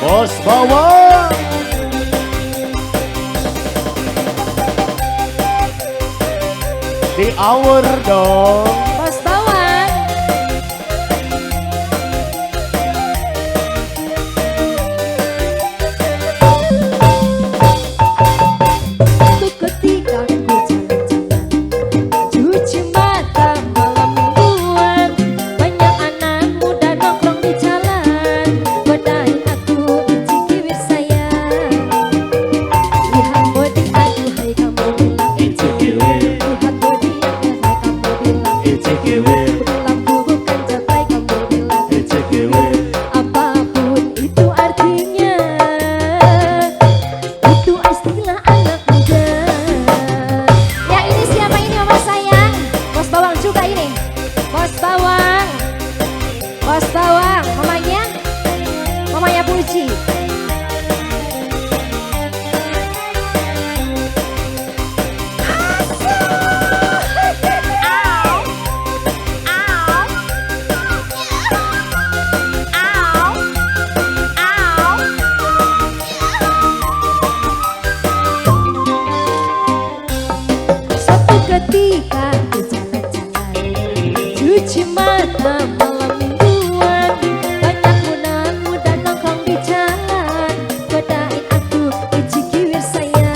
Bos bawang. Di hour dong. Bos bawang. Suatu ketika ku jalan-jalan, cuci mata malam mingguan, banyak anak muda nongkrong di jalan, godain aku icik bibir saya. Lihat body aduhai kamu bilang icik bibir, lihat body aduhai kamu bilang icik bibir, bilang ku bukan capai kamu bilang icik bibir. Apapun itu artinya, itu istilah anak muda. Ya ini siapa ini mama sayang? Bos bawang juga ini. Bos bawang. Bos bawang, mamanya? Mamanya Puji. Suatu ketika ku jalan-jalan, cuci mata malam mingguan, banyak muda-muda nongkrong di jalan, godain aku icik bibir saya.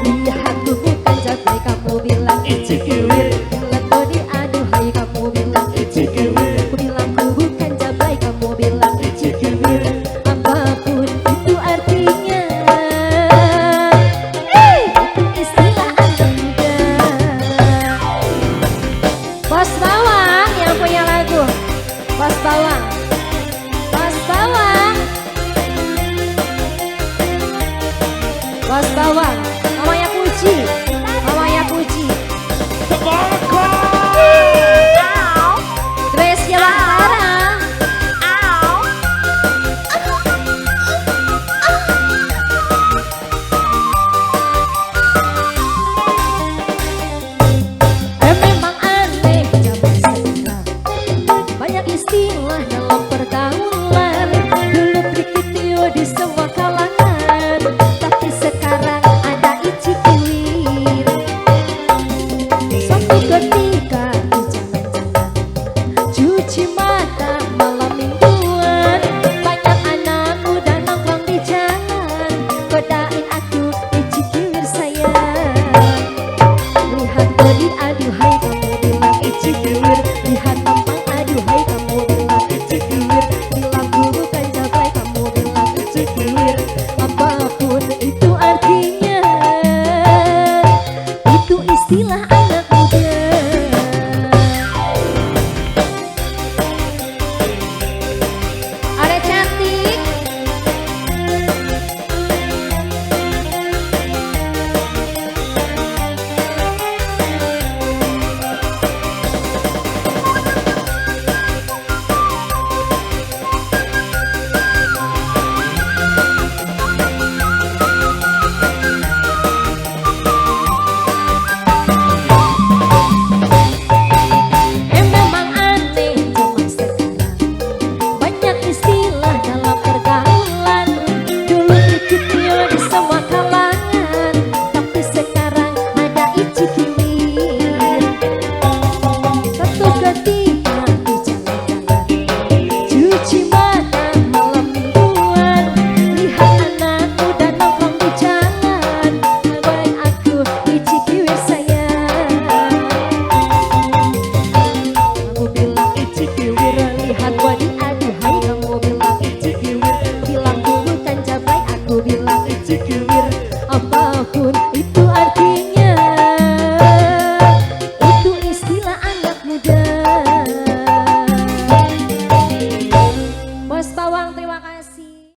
Lihat ku bukan cabai kamu bilang icik bibir, bilang body aduhai kamu bilang icik bibir, ku bilang ku bukan cabai kamu bilang icik bibir. Apapun itu artinya, itu istilah anak muda. Bos bawang yang punya lagu. Bos bawang. Bos bawang. Bos bawang. Mamanya Puji. Mamanya Puji. Tebang.